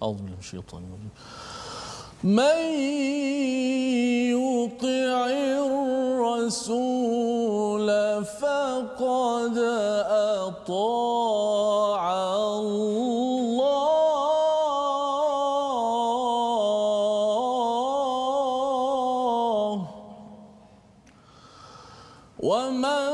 A'udzu billahi minasyaitonir rajim. Man yuti'ir rasul faqad ata'a Allah wa man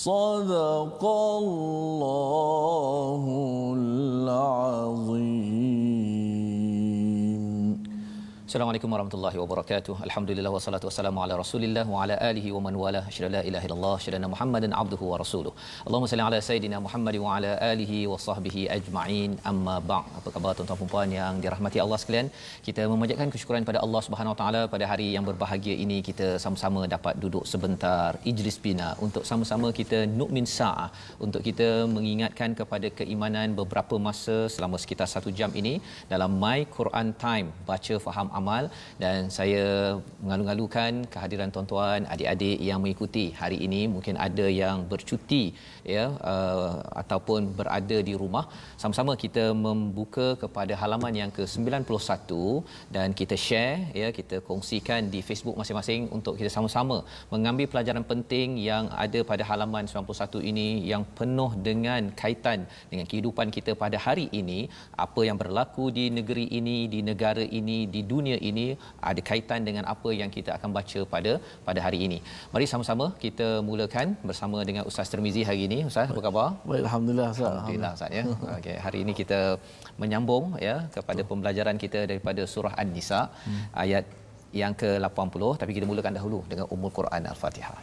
Sadaqallahul Azim. Assalamualaikum warahmatullahi wabarakatuh. Alhamdulillah wassalatu wassalamu ala Rasulillah wa ala alihi wa man wala. Asyhadu la ilaha illallah, asyhadu anna Muhammadan abduhu wa rasuluh. Allahumma salli ala sayidina Muhammad wa ala alihi wa sahbihi ajma'in. Amma ba'd. Apa khabar tuan-tuan dan puan yang dirahmati Allah sekalian? Kita memanjatkan kesyukuran pada Allah Subhanahu wa taala pada hari yang berbahagia ini kita sama-sama dapat duduk sebentar Ijlis Bina untuk sama-sama kita nukmin sa'ah, untuk kita mengingatkan kepada keimanan beberapa masa selama sekitar 1 jam ini dalam My Quran Time, baca faham amal. Dan saya mengalu-alukan kehadiran tuan-tuan, adik-adik yang mengikuti hari ini. Mungkin ada yang bercuti ya, ataupun berada di rumah. Sama-sama kita membuka kepada halaman yang ke-91 dan kita share ya, kita kongsikan di Facebook masing-masing untuk kita sama-sama mengambil pelajaran penting yang ada pada halaman 91 ini, yang penuh dengan kaitan dengan kehidupan kita pada hari ini. Apa yang berlaku di negeri ini, di negara ini, di dunia ini ada kaitan dengan apa yang kita akan baca pada hari ini. Mari sama-sama kita mulakan bersama dengan Ustaz Tirmizi hari ini. Ustaz, apa khabar? Baik, alhamdulillah Ustaz. Alhamdulillah Ustaz ya. Okey, hari ini kita menyambung ya kepada pembelajaran kita daripada surah An-Nisa ayat yang ke-80, tapi kita mulakan dahulu dengan Ummul Quran Al-Fatihah.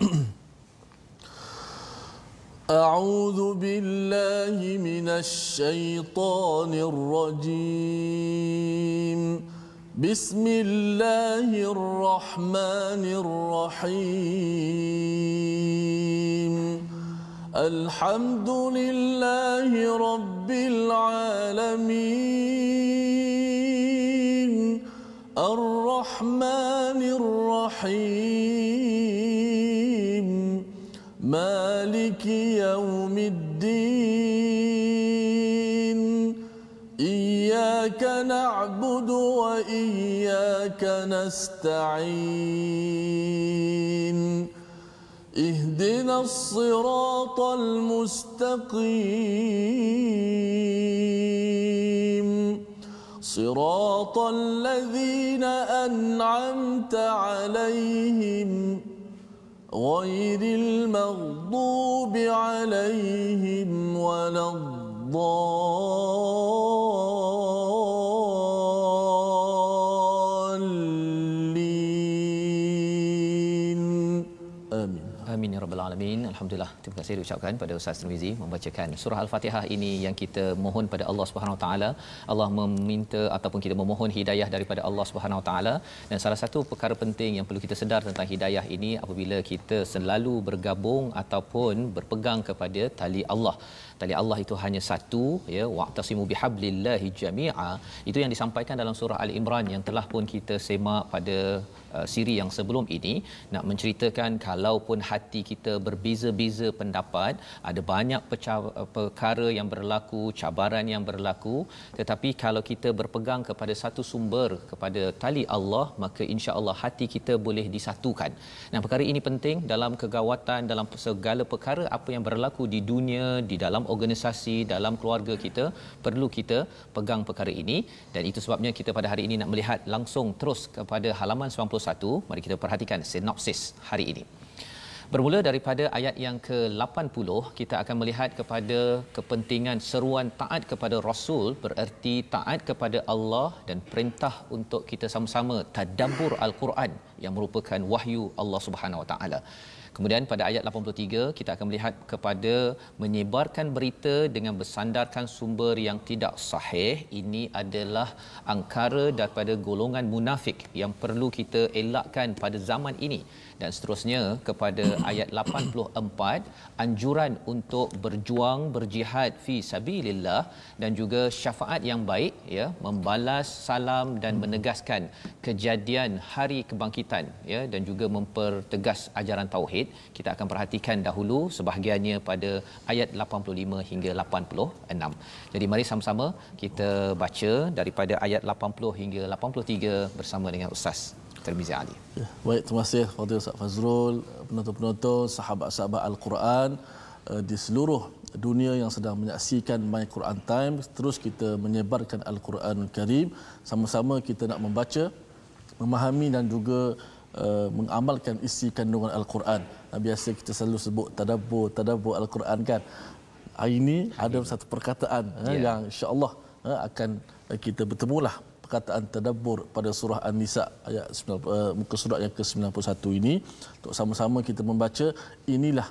A'udzu billahi minasy syaithanir rajim. Bismillahirrahmanirrahim. Alhamdulillahi rabbil alamin. Ar-Rahmanir Rahim. Maliki yaumiddin. Iyyaka na'budu wa iyyaka nasta'in. Ihdinas siratal mustaqim. Siratal ladzina an'amta 'alaihim ghairil maghdubi 'alaihim waladdallin. Amin. Amin ya rabbal alamin. Alhamdulillah, terima kasih diucapkan pada Ustaz Tirmizi membacakan surah Al-Fatihah ini yang kita mohon pada Allah Subhanahu Wa Taala. Allah meminta ataupun kita memohon hidayah daripada Allah Subhanahu Wa Taala. Dan salah satu perkara penting yang perlu kita sedar tentang hidayah ini apabila kita selalu bergabung ataupun berpegang kepada tali Allah. Tali Allah itu hanya satu ya, wa'tasimu bihablillahi jami'a. Itu yang disampaikan dalam surah Al-Imran yang telah pun kita semak pada siri yang sebelum ini, nak menceritakan kalaupun hati kita berbeza-beza pendapat, ada banyak perkara yang berlaku, cabaran yang berlaku, tetapi kalau kita berpegang kepada satu sumber, kepada tali Allah, maka insya-Allah hati kita boleh disatukan. Nah, perkara ini penting dalam kegawatan, dalam segala perkara apa yang berlaku di dunia, di dalam organisasi, dalam keluarga kita, perlu kita pegang perkara ini. Dan itu sebabnya kita pada hari ini nak melihat langsung terus kepada halaman 91. Mari kita perhatikan sinopsis hari ini. Bermula daripada ayat yang ke-80, kita akan melihat kepada kepentingan seruan taat kepada Rasul, bererti taat kepada Allah dan perintah untuk kita sama-sama tadabbur Al-Quran yang merupakan wahyu Allah Subhanahu Wa Taala. Kemudian pada ayat 83 kita akan melihat kepada menyebarkan berita dengan bersandarkan sumber yang tidak sahih. Ini adalah angkara daripada golongan munafik yang perlu kita elakkan pada zaman ini. dan seterusnya kepada ayat 84 anjuran untuk berjuang berjihad fi sabilillah dan juga syafaat yang baik ya, membalas salam dan menegaskan kejadian hari kebangkitan ya, dan juga mempertegas ajaran tauhid. Kita akan perhatikan dahulu sebahagiannya pada ayat 85 hingga 86. Jadi mari sama-sama kita baca daripada ayat 80 hingga 83 bersama dengan Ustaz Tirmizi Ali. Ya, baik, terima kasih kepada Ustaz Fazrul, penonton-penonton, sahabat-sahabat Al-Quran di seluruh dunia yang sedang menyaksikan My Quran Time. Terus kita menyebarkan Al-Quranul Karim. Sama-sama kita nak membaca, memahami dan juga mengamalkan isi kandungan Al-Quran. Biasa kita selalu sebut tadabbur Al-Quran kan. Hari ini ada satu perkataan yang insya-Allah akan kita bertemulah perkataan tadabbur pada surah An-Nisa ayat 9, muka surat yang ke-91 ini, untuk sama-sama kita membaca. Inilah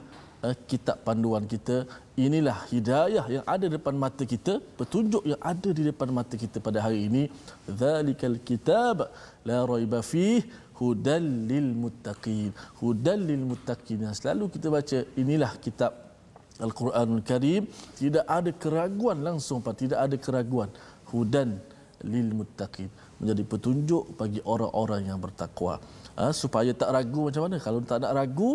kitab panduan kita, inilah hidayah yang ada di depan mata kita, petunjuk yang ada di depan mata kita pada hari ini. Zalikal kitab la raiba fihi hudal lil muttaqin. Hudal lil muttaqin. Selalu kita baca inilah kitab Al-Quranul Karim, tidak ada keraguan langsung, tidak ada keraguan. Hudan lil muttaqin, menjadi petunjuk bagi orang-orang yang bertakwa. Supaya tak ragu macam mana? Kalau tak nak ragu,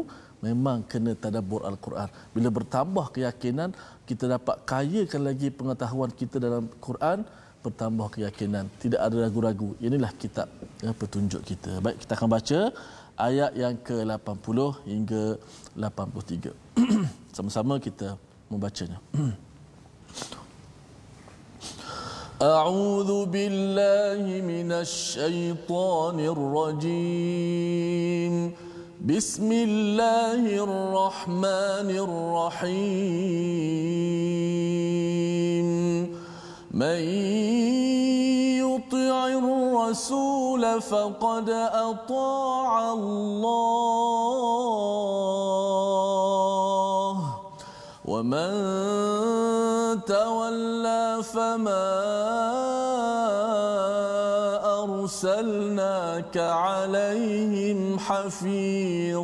memang kena tadabbur Al-Quran. Bila bertambah keyakinan, kita dapat kayakan lagi pengetahuan kita dalam Quran, bertambah keyakinan, tidak ada ragu-ragu. Inilah kitab petunjuk kita. Baik, kita akan baca ayat yang ke-80 hingga 83. Sama-sama kita membacanya. A'udzu billahi minasy syaithanir rajim. Bismillahirrahmanirrahim. Man yuti'ir rasul faqad ata'a Allah wa man tawalla fama arsalnaka 'alaihim hafidha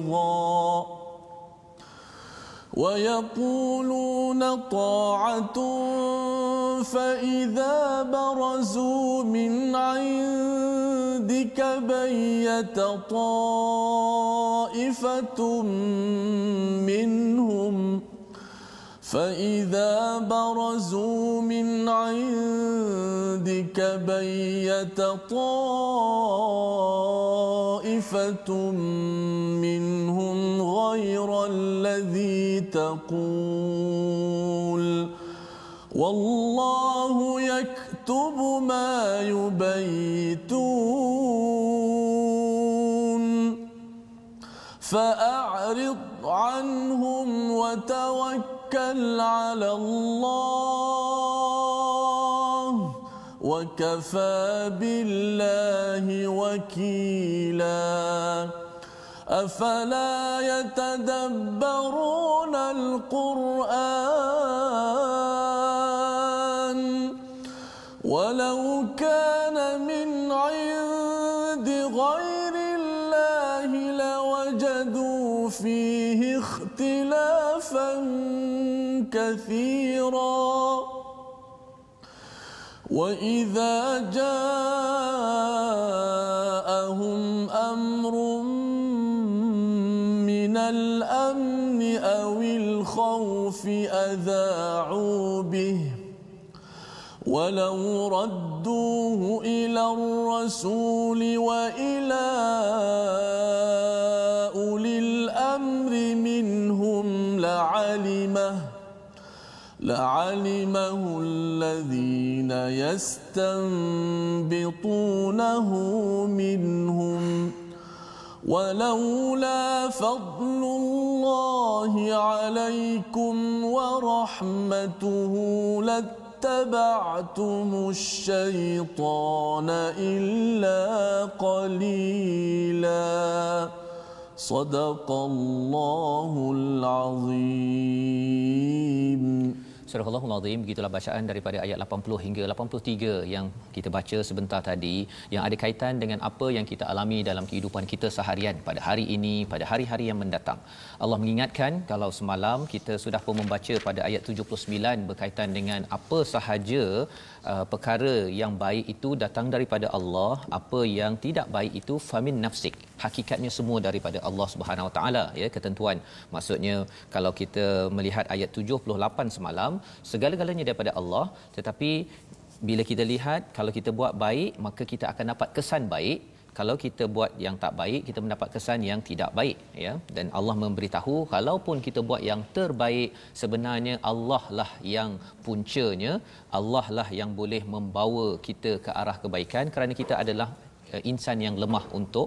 wa yaquluna ta'atun fa idza barazu min 'indika bayyata ta'ifatun minhum فإذا برزوا من عندك بيت طائفة منهم غير الذي تقول والله يكتب ما يبيتون فأعرض عنهم وتوكل على الله وكفى بالله وكيلا أفلا يتدبرون القرآن ولو كان من عند غير الله لوجدوا فيه اختلافا كثيرا وإذا جاءهم أمر من الأمن أو الخوف أذاعوا به ولو ردوه إلى الرسول وإلى أولي الأمر منهم لعلمه الذين يستنبطونه منهم ولولا فضل الله عليكم ورحمته لاتبعتم الشيطان إلا قليلا صدق الله العظيم. Surah Al-Azim, begitulah bacaan daripada ayat 80 hingga 83 yang kita baca sebentar tadi, yang ada kaitan dengan apa yang kita alami dalam kehidupan kita seharian pada hari ini, pada hari-hari yang mendatang. Allah mengingatkan, kalau semalam kita sudah pun membaca pada ayat 79 berkaitan dengan apa sahaja perkara yang baik itu datang daripada Allah, apa yang tidak baik itu famin nafsik, hakikatnya semua daripada Allah Subhanahu Wa Taala, ya, ketentuan. Maksudnya kalau kita melihat ayat 78 semalam, segala-galanya daripada Allah, tetapi bila kita lihat, kalau kita buat baik maka kita akan dapat kesan baik, kalau kita buat yang tak baik kita mendapat kesan yang tidak baik, ya. Dan Allah memberitahu, kalaupun kita buat yang terbaik, sebenarnya Allah lah yang puncanya, Allah lah yang boleh membawa kita ke arah kebaikan, kerana kita adalah insan yang lemah untuk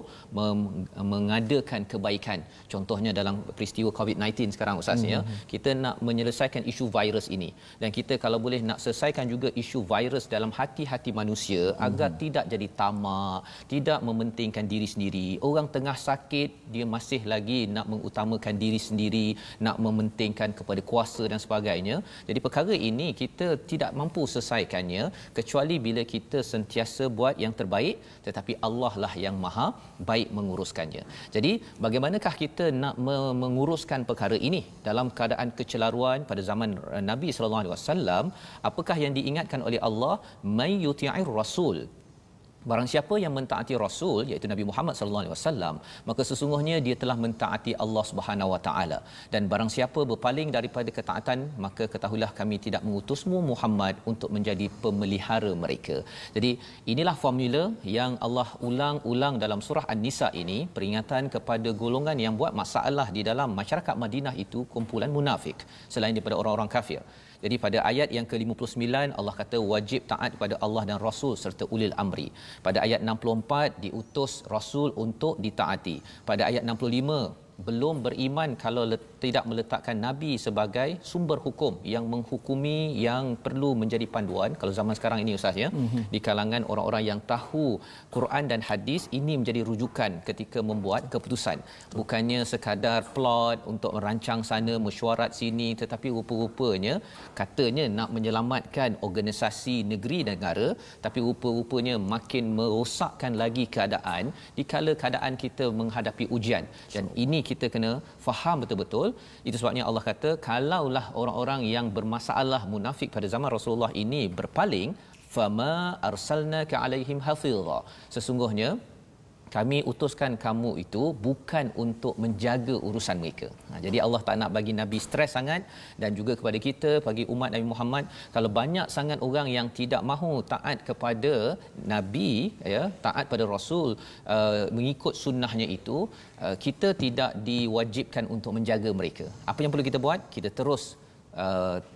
mengadakan kebaikan. Contohnya dalam peristiwa COVID-19 sekarang, Ustaz, ya, kita nak menyelesaikan isu virus ini, dan kita kalau boleh nak selesaikan juga isu virus dalam hati-hati manusia agar tidak jadi tamak, tidak mementingkan diri sendiri. Orang tengah sakit, dia masih lagi nak mengutamakan diri sendiri, nak mementingkan kepada kuasa dan sebagainya. Jadi perkara ini kita tidak mampu selesaikannya kecuali bila kita sentiasa buat yang terbaik, tetapi Allah lah yang maha baik menguruskannya. Jadi bagaimanakah kita nak menguruskan perkara ini dalam keadaan kecelaruan pada zaman Nabi sallallahu alaihi wasallam? Apakah yang diingatkan oleh Allah? May yuti'ir rasul, barang siapa yang mentaati Rasul, iaitu Nabi Muhammad sallallahu alaihi wasallam, maka sesungguhnya dia telah mentaati Allah Subhanahu wa taala. Dan barang siapa berpaling daripada ketaatan, maka ketahuilah kami tidak mengutusmu Muhammad untuk menjadi pemelihara mereka. Jadi inilah formula yang Allah ulang-ulang dalam surah An-Nisa ini, peringatan kepada golongan yang buat masalah di dalam masyarakat Madinah itu, kumpulan munafik selain daripada orang-orang kafir. Jadi pada ayat yang ke-59 Allah kata wajib taat kepada Allah dan Rasul serta ulil amri. Pada ayat 64 diutus Rasul untuk ditaati. Pada ayat 65 belum beriman kalau tidak meletakkan Nabi sebagai sumber hukum yang menghukumi, yang perlu menjadi panduan. Kalau zaman sekarang ini, Ustaz, ya, di kalangan orang-orang yang tahu Quran dan hadis, ini menjadi rujukan ketika membuat keputusan. Bukannya sekadar plot untuk merancang sana, mesyuarat sini, tetapi rupa-rupanya katanya nak menyelamatkan organisasi negeri dan negara, tapi rupa-rupanya makin merosakkan lagi keadaan dikala keadaan kita menghadapi ujian. Dan ini kita kena faham betul-betul. Itu sebabnya Allah kata, kalaulah orang-orang yang bermasalah munafik pada zaman Rasulullah ini berpaling, fama arsalnaka alaihim hafiza, sesungguhnya kami utuskan kamu itu bukan untuk menjaga urusan mereka. Jadi Allah tak nak bagi Nabi stres sangat, dan juga kepada kita, bagi umat Nabi Muhammad, kalau banyak sangat orang yang tidak mahu taat kepada Nabi, ya, taat pada Rasul, mengikut sunnahnya itu, kita tidak diwajibkan untuk menjaga mereka. Apa yang perlu kita buat? Kita terus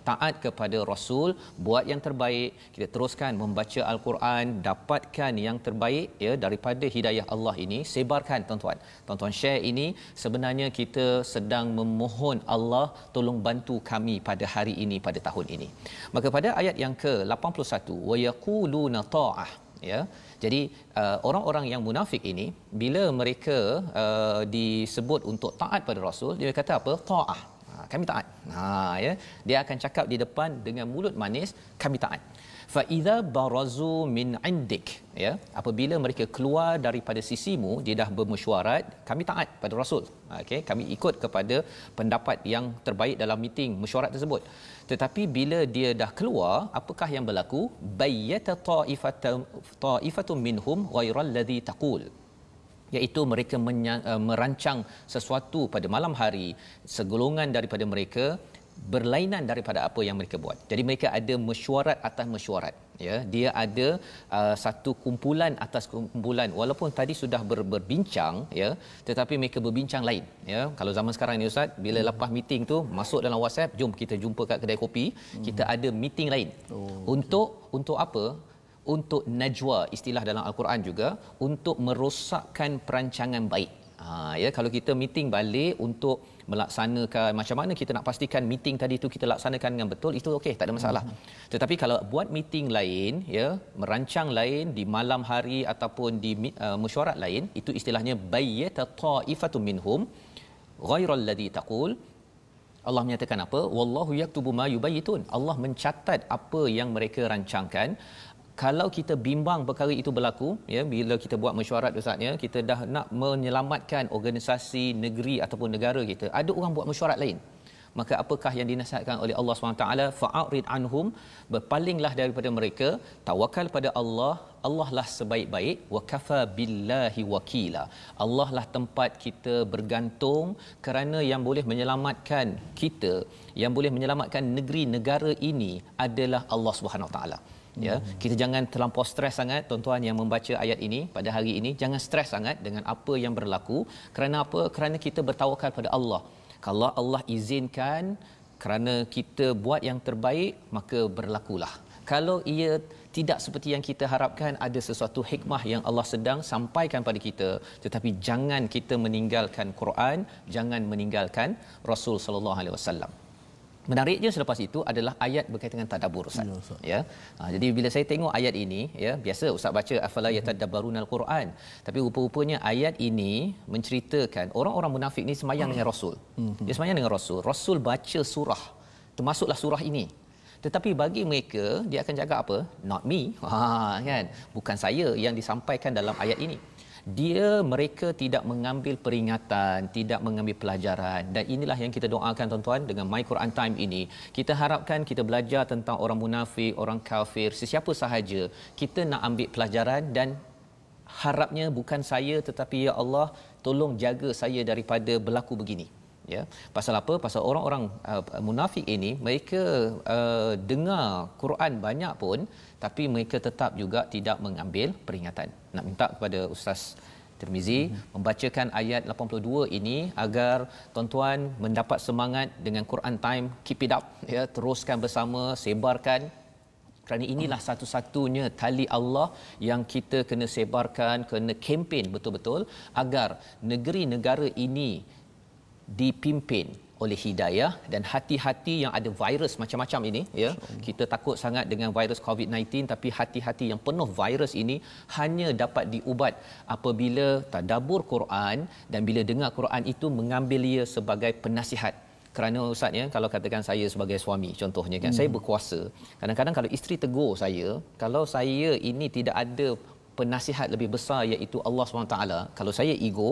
taat kepada Rasul, buat yang terbaik, kita teruskan membaca Al-Quran, dapatkan yang terbaik, ya, daripada hidayah Allah ini, sebarkan tuan-tuan. Tuan-tuan share ini, sebenarnya kita sedang memohon Allah tolong bantu kami pada hari ini, pada tahun ini. Maka pada ayat yang ke-81, wa yaquluna ta'ah, ya. Jadi orang-orang yang munafik ini, bila mereka disebut untuk taat pada Rasul, dia kata apa? Ta'ah, kami taat. Ya, dia akan cakap di depan dengan mulut manis, kami taat. Fa idza barazu min indik, ya, apabila mereka keluar daripada sisimu, dia dah bermesyuarat, kami taat pada Rasul. Okey, kami ikut kepada pendapat yang terbaik dalam meeting mesyuarat tersebut. Tetapi bila dia dah keluar, apakah yang berlaku? Bayyata ta'ifatun minhum ghairal ladzi taqul, iaitu mereka merancang sesuatu pada malam hari, segolongan daripada mereka berlainan daripada apa yang mereka buat. Jadi mereka ada mesyuarat atas mesyuarat, ya, dia ada satu kumpulan atas kumpulan, walaupun tadi sudah berbincang, ya, tetapi mereka berbincang lain, ya. Kalau zaman sekarang ni, Ustaz, bila lepas meeting tu masuk dalam WhatsApp, jom kita jumpa kat kedai kopi, kita ada meeting lain. Untuk apa? Untuk najwa, istilah dalam Al-Quran juga, untuk merosakkan perancangan baik. Ya, kalau kita meeting balik untuk melaksanakan macam mana kita nak pastikan meeting tadi tu kita laksanakan dengan betul, itu okey, tak ada masalah. Tetapi kalau buat meeting lain, ya, merancang lain di malam hari ataupun di mesyuarat lain, itu istilahnya bayyata ta'ifatun minhum ghairal ladzi taqul. Allah menyatakan apa? Wallahu yaktubu ma yubayyitun. Allah mencatat apa yang mereka rancangkan. Kalau kita bimbang perkara itu berlaku, ya, bila kita buat mesyuarat ustaz, ya, kita dah nak menyelamatkan organisasi negeri ataupun negara kita, ada orang buat mesyuarat lain, maka apakah yang dinasihatkan oleh Allah SWT? Fa'arid anhum, berpalinglah daripada mereka, tawakal pada Allah, Allah lah sebaik-baik, wa kafa billahi wakila, Allah lah tempat kita bergantung, kerana yang boleh menyelamatkan kita, yang boleh menyelamatkan negeri negara ini adalah Allah SWT. Ya, kita jangan terlampau stres sangat tuan-tuan yang membaca ayat ini pada hari ini, jangan stres sangat dengan apa yang berlaku. Kerana apa? Kerana kita bertawakal pada Allah. Kalau Allah izinkan kerana kita buat yang terbaik, maka berlakulah. Kalau ia tidak seperti yang kita harapkan, ada sesuatu hikmah yang Allah sedang sampaikan pada kita, tetapi jangan kita meninggalkan Quran, jangan meninggalkan Rasul sallallahu alaihi wasallam. Menariknya selepas itu adalah ayat berkaitan dengan tadabbur, Ustaz. Ya. Jadi bila saya tengok ayat ini, ya, biasa Ustaz baca afala yatadabbarunal Quran, tapi rupa-rupanya ayat ini menceritakan orang-orang munafik ni sembahyang dengan Rasul. Dia sembahyang dengan Rasul. Rasul baca surah, termasuklah surah ini. Tetapi bagi mereka dia akan jaga apa? Not me. Kan? Bukan saya yang disampaikan dalam ayat ini. Mereka tidak mengambil peringatan, tidak mengambil pelajaran, dan inilah yang kita doakan tuan-tuan dengan My Quran Time ini. Kita harapkan kita belajar tentang orang munafik, orang kafir, sesiapa sahaja, kita nak ambil pelajaran, dan harapnya bukan saya, tetapi ya Allah tolong jaga saya daripada berlaku begini. Ya, pasal apa? Pasal orang-orang munafik ini, mereka dengar Quran banyak pun, tapi mereka tetap juga tidak mengambil peringatan. Nak minta kepada Ustaz Tirmizi membacakan ayat 82 ini agar tuan-tuan mendapat semangat dengan Quran Time. Keep it up, ya, teruskan bersama, sebarkan, kerana inilah satu-satunya tali Allah yang kita kena sebarkan, kena kempen betul-betul agar negeri negara ini dipimpin oleh hidayah. Dan hati-hati yang ada virus macam-macam ini, ya, kita takut sangat dengan virus COVID-19, tapi hati-hati yang penuh virus ini hanya dapat diubat apabila tadabbur Quran, dan bila dengar Quran itu mengambil ia sebagai penasihat. Kerana Ustaz, ya, kalau katakan saya sebagai suami contohnya kan, saya berkuasa, kadang-kadang kalau isteri tegur saya, kalau saya ini tidak ada penasihat lebih besar iaitu Allah SWT, kalau saya ego,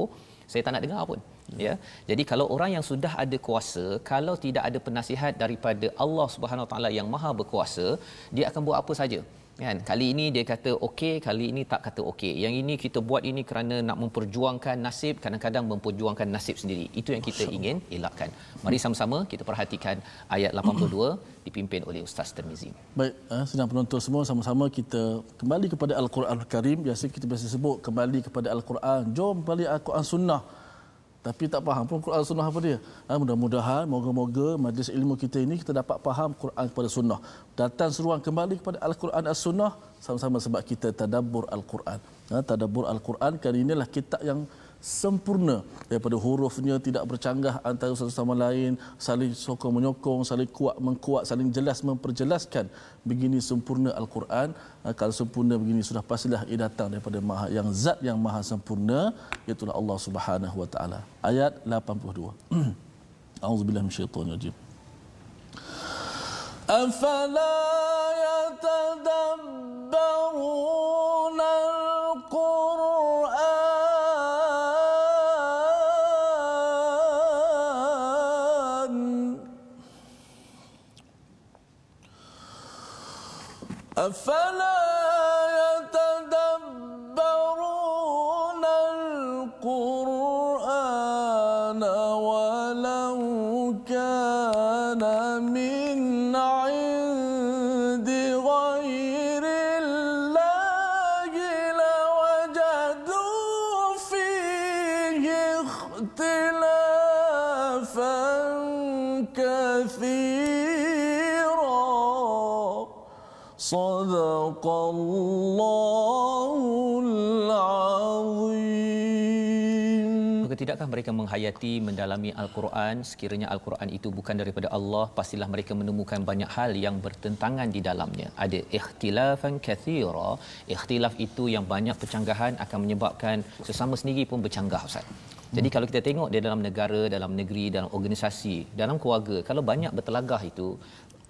saya tak nak dengar pun, ya. Jadi kalau orang yang sudah ada kuasa, kalau tidak ada penasihat daripada Allah Subhanahu Wa Taala yang Maha Berkuasa, dia akan buat apa saja, kan. Kali ini dia kata okey, kali ini tak kata okey. Yang ini kita buat ini kerana nak memperjuangkan nasib, kadang-kadang memperjuangkan nasib sendiri. Itu yang kita ingin elakkan. Mari sama-sama kita perhatikan ayat 82 dipimpin oleh Ustaz Tirmizi. Baik, sedang penonton semua, sama-sama kita kembali kepada Al-Quran Al-Karim. Kita biasa sebut kembali kepada Al-Quran. Jom kembali Al-Quran Sunnah. Tapi tak faham pun Quran Sunnah apa dia. Mudah-mudahan, moga-moga majlis ilmu kita ini kita dapat faham Quran kepada Sunnah. Datang seruan kembali kepada Al-Quran As-Sunnah, sama-sama sebab kita tadabbur Al-Quran. Tadabbur Al-Quran, kerana inilah kitab yang sempurna, daripada hurufnya tidak bercanggah antara satu sama lain, saling sokong menyokong, saling kuat mengkuat, saling jelas memperjelaskan. Begini sempurna Al-Quran. Kalau sempurna begini, sudah pastilah ia datang daripada Maha, yang zat yang maha sempurna, iaitu Allah Subhanahu Wa Taala. Ayat 82. A'udzubillahi minasyaitonir rajim. Afala yatadabbaruna al-Qur'an afala yatadabbaruna al-Qur'an walau kana min 'indi ghairi Allahi lawajadu fihi ikhtilafan katsira. Sadaqallahul azim. Maka tidakkah mereka menghayati, mendalami Al-Quran, sekiranya Al-Quran itu bukan daripada Allah, pastilah mereka menemukan banyak hal yang bertentangan di dalamnya. Ada ikhtilafan katsira. Ikhtilaf itu yang banyak percanggahan akan menyebabkan sesama sendiri pun bercanggah, Ustaz. Jadi kalau kita tengok di dalam negara, dalam negeri, dalam organisasi, dalam keluarga, kalau banyak bertelagah itu,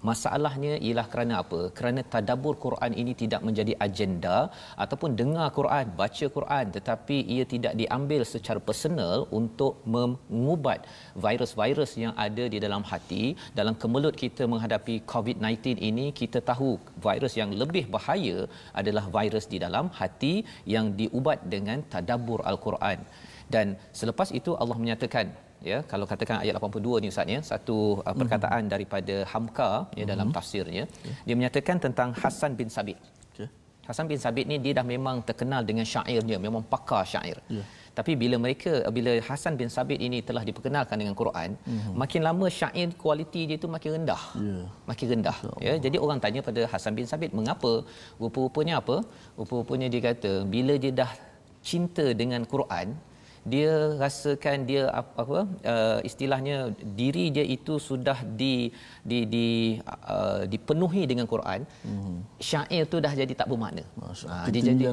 masalahnya ialah kerana apa? Kerana tadabbur Quran ini tidak menjadi agenda ataupun dengar Quran, baca Quran, tetapi ia tidak diambil secara personal untuk mengubat virus-virus yang ada di dalam hati. Dalam kemelut kita menghadapi COVID-19 ini, kita tahu virus yang lebih bahaya adalah virus di dalam hati yang diubat dengan tadabbur Al-Quran. Dan selepas itu Allah menyatakan, ya, kalau katakan ayat 82 ni Ustaz ya, satu perkataan daripada Hamka ya dalam tafsirnya, dia menyatakan tentang Hasan bin Sabit. Hasan bin Sabit ni dia dah memang terkenal dengan syairnya, memang pakar syair. Tapi bila Hasan bin Sabit ini telah diperkenalkan dengan Quran, makin lama syair kualiti dia tu makin rendah. Makin rendah. Ya, jadi orang tanya pada Hasan bin Sabit, mengapa? Rupa-rupanya apa? Rupa-rupanya dia kata bila dia dah cinta dengan Quran, dia rasakan dia istilahnya diri dia itu sudah dipenuhi dengan Quran. Syair tu dah jadi tak bermakna. Dia jadi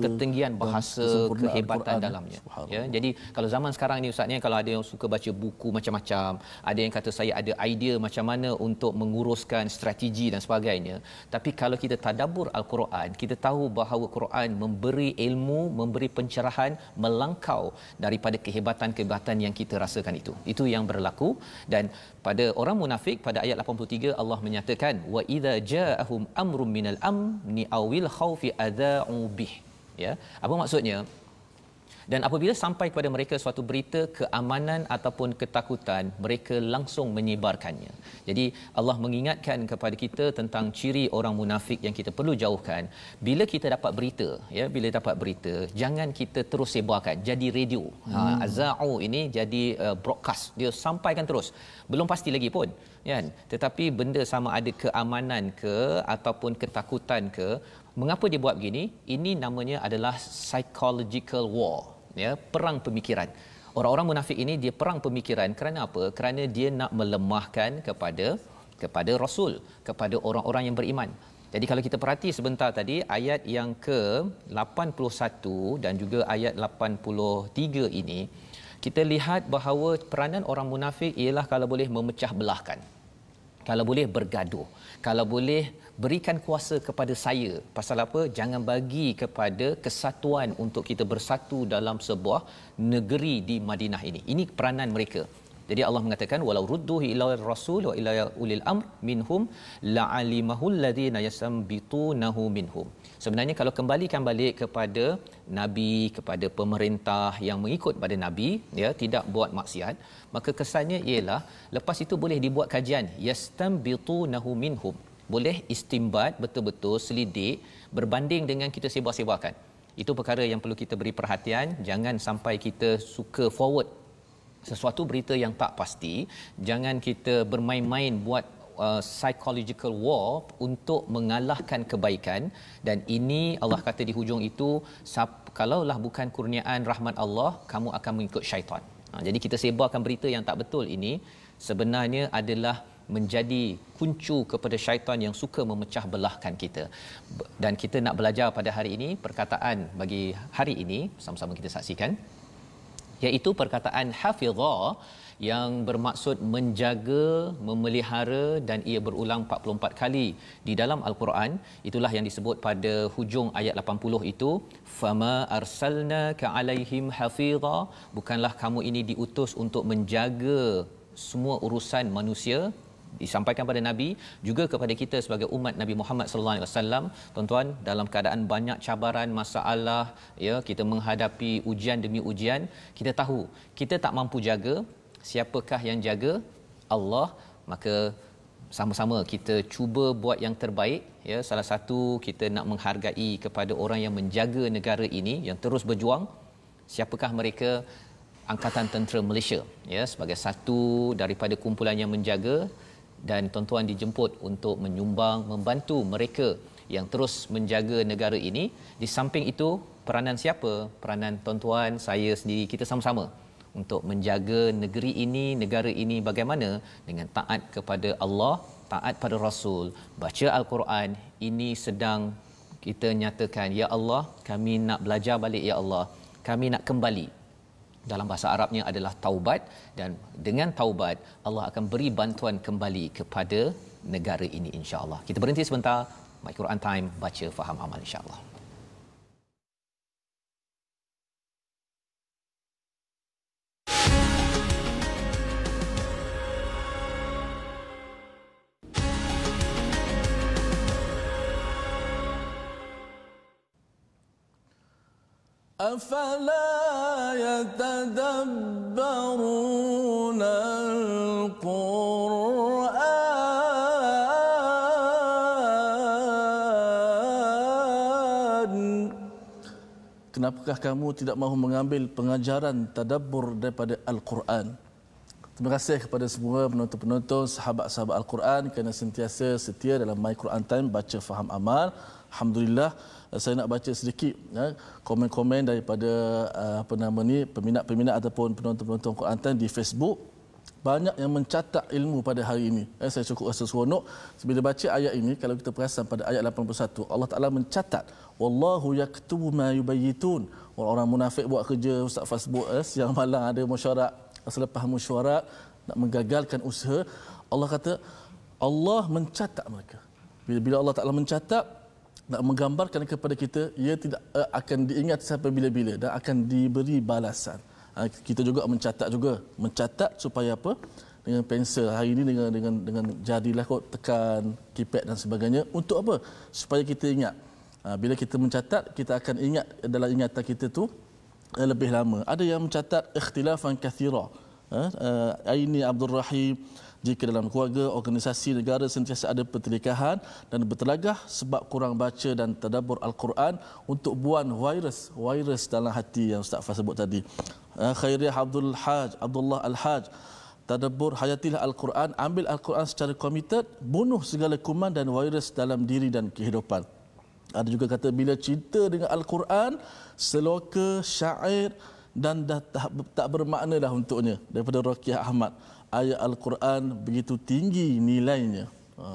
ketinggian bahasa, kehebatan dalamnya. Ya, jadi kalau zaman sekarang ni Ustaz ni, kalau ada yang suka baca buku macam-macam, ada yang kata saya ada idea macam mana untuk menguruskan strategi dan sebagainya. Tapi kalau kita tadabbur Al-Quran, kita tahu bahawa Quran memberi ilmu, memberi pencerahan melangkau daripada kehebatan-kehebatan yang kita rasakan itu. Itu yang berlaku. Dan pada orang munafik pada ayat 83 Allah menyatakan wa idza ja'ahum amrun minal amni awil khaufi adza'u bih. Ya, apa maksudnya? Dan apabila sampai kepada mereka suatu berita keamanan ataupun ketakutan, mereka langsung menyebarkannya. Jadi Allah mengingatkan kepada kita tentang ciri orang munafik yang kita perlu jauhkan. Bila kita dapat berita, ya, bila dapat berita, jangan kita terus sebarkan jadi radio. Azau ini jadi broadcast, dia sampaikan terus. Belum pasti lagi pun, kan? Tetapi benda sama ada keamanan ke ataupun ketakutan ke, mengapa dia buat begini? Ini namanya adalah psychological war. Ya, perang pemikiran. Orang-orang munafik ini dia perang pemikiran kerana apa? Kerana dia nak melemahkan kepada Rasul, kepada orang-orang yang beriman. Jadi kalau kita perhati sebentar tadi ayat yang ke-81 dan juga ayat 83 ini, kita lihat bahawa peranan orang munafik ialah kalau boleh memecah belahkan. Kalau boleh bergaduh, kalau boleh berikan kuasa kepada saya. Pasal apa? Jangan bagi kepada kesatuan untuk kita bersatu dalam sebuah negeri di Madinah ini. Ini peranan mereka. Jadi Allah mengatakan walau rudduhu ila rasul wa ila ulil amr minhum la'alimahu alladhina yasambitunahu minhum. Sebenarnya kalau kembalikan balik kepada nabi, kepada pemerintah yang mengikut pada nabi, ya, tidak buat maksiat, maka kesannya ialah lepas itu boleh dibuat kajian yastambitunahu minhum. Boleh istimbat, betul-betul selidik berbanding dengan kita sebar-sebarkan. Itu perkara yang perlu kita beri perhatian. Jangan sampai kita suka forward sesuatu berita yang tak pasti. Jangan kita bermain-main buat psychological war untuk mengalahkan kebaikan. Dan ini Allah kata di hujung itu, kalaulah bukan kurniaan rahmat Allah, kamu akan mengikut syaitan. Jadi kita sebarkan berita yang tak betul ini sebenarnya adalah menjadi kuncu kepada syaitan yang suka memecah belahkan kita. Dan kita nak belajar pada hari ini perkataan bagi hari ini, sama-sama kita saksikan, iaitu perkataan hafizah yang bermaksud menjaga, memelihara, dan ia berulang 44 kali di dalam Al-Quran. Itulah yang disebut pada hujung ayat 80 itu, fama arsalnaka alaihim hafizah, bukanlah kamu ini diutus untuk menjaga semua urusan manusia. Disampaikan pada Nabi, juga kepada kita sebagai umat Nabi Muhammad sallallahu alaihi wasallam. Tuan-tuan, dalam keadaan banyak cabaran, masalah, ya, kita menghadapi ujian demi ujian, kita tahu kita tak mampu jaga. Siapakah yang jaga? Allah. Maka sama-sama kita cuba buat yang terbaik, ya. Salah satu kita nak menghargai kepada orang yang menjaga negara ini, yang terus berjuang. Siapakah mereka? Angkatan Tentera Malaysia, ya, sebagai satu daripada kumpulan yang menjaga. Dan tuan-tuan dijemput untuk menyumbang, membantu mereka yang terus menjaga negara ini. Di samping itu, peranan siapa? Peranan tuan-tuan, saya sendiri, kita sama-sama untuk menjaga negeri ini, negara ini bagaimana? Dengan taat kepada Allah, taat pada Rasul, baca Al-Quran. Ini sedang kita nyatakan, ya Allah, kami nak belajar balik, ya Allah, kami nak kembali dalam bahasa Arabnya adalah taubat, dan dengan taubat Allah akan beri bantuan kembali kepada negara ini insya-Allah. Kita berhenti sebentar. My Quran Time, baca faham amal insya-Allah. أفلا يتدبرون القرآن. Kenapakah kamu tidak mahu mengambil pengajaran tadabbur daripada Al-Quran? Terima kasih kepada semua penonton-penonton, sahabat-sahabat Al-Quran kerana sentiasa setia dalam My Quran Time, baca faham amal. Alhamdulillah, saya nak baca sedikit komen-komen daripada peminat-peminat ataupun penonton-penonton Quran Time di Facebook. Banyak yang mencatat ilmu pada hari ini. Saya cukup rasa seronok bila baca ayat ini. Kalau kita perasan pada ayat 81, Allah Taala mencatat, wallahu yaktubu ma yubayyitun. Orang-orang munafik buat kerja Ustaz Facebook siang malam, ada mesyuarat, selepas mesyuarat nak menggagalkan usaha, Allah kata Allah mencatat mereka. Bila Allah Taala mencatat, nak menggambarkan kepada kita, ia tidak akan diingat sampai bila-bila dan akan diberi balasan. Kita juga mencatat supaya apa? Dengan pensel hari ini, dengan jarilah kot tekan keypad dan sebagainya. Untuk apa? Supaya kita ingat. Bila kita mencatat, kita akan ingat dalam ingatan kita tu lebih lama. Ada yang mencatat ikhtilafan kathira. Aini Abdul Rahim, jika dalam keluarga, organisasi, negara sentiasa ada pertelikahan dan bertelagah sebab kurang baca dan tadabbur Al-Quran untuk buang virus dalam hati yang Ustaz Fah sebut tadi. Khairiyah Abdullah Al-Haj, tadabbur hayatilah Al-Quran, ambil Al-Quran secara komited, bunuh segala kuman dan virus dalam diri dan kehidupan. Ada juga kata bila cerita dengan Al-Quran, seloka, syair dan dah tak bermakna dah untuknya. Daripada Rokiah Ahmad, ayat Al-Quran begitu tinggi nilainya.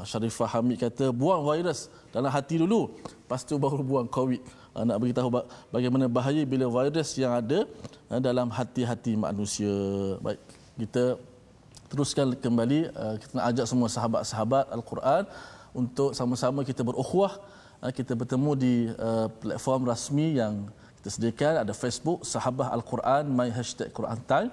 Sharifah Hamid kata buang virus dalam hati dulu, lepas tu baru buang COVID. Nak beritahu bagaimana bahaya bila virus yang ada dalam hati-hati manusia. Baik, kita teruskan kembali. Kita nak ajak semua sahabat-sahabat Al-Quran untuk sama-sama kita berukhuwah. Kita bertemu di platform rasmi yang kita sediakan. Ada Facebook Sahabah Al-Quran, My Hashtag Quran Time,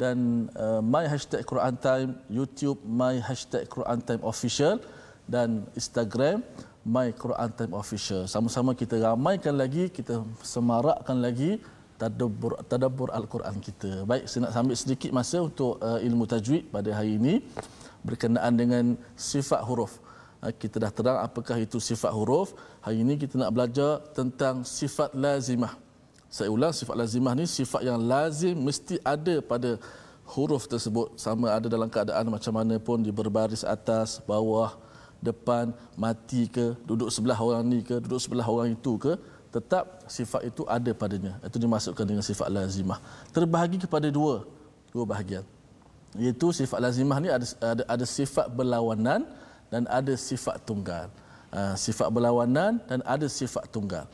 dan My Hashtag Quran Time, YouTube My Hashtag Quran Time Official, dan Instagram My Quran Time Official. Sama-sama kita ramaikan lagi, kita semarakkan lagi tadabbur Al-Quran kita. Baik, saya nak ambil sedikit masa untuk ilmu tajwid pada hari ini berkenaan dengan sifat huruf. Kita dah terang apakah itu sifat huruf. Hari ini kita nak belajar tentang sifat lazimah. Saya ulang, sifat lazimah ni sifat yang lazim mesti ada pada huruf tersebut, sama ada dalam keadaan macam mana pun, di berbaris atas, bawah, depan, mati ke, duduk sebelah orang ni ke, duduk sebelah orang itu ke, tetap sifat itu ada padanya. Itu dimasukkan dengan sifat lazimah. Terbahagi kepada dua bahagian. Iaitu sifat lazimah ni ada sifat berlawanan dan ada sifat tunggal. Sifat berlawanan dan ada sifat tunggal.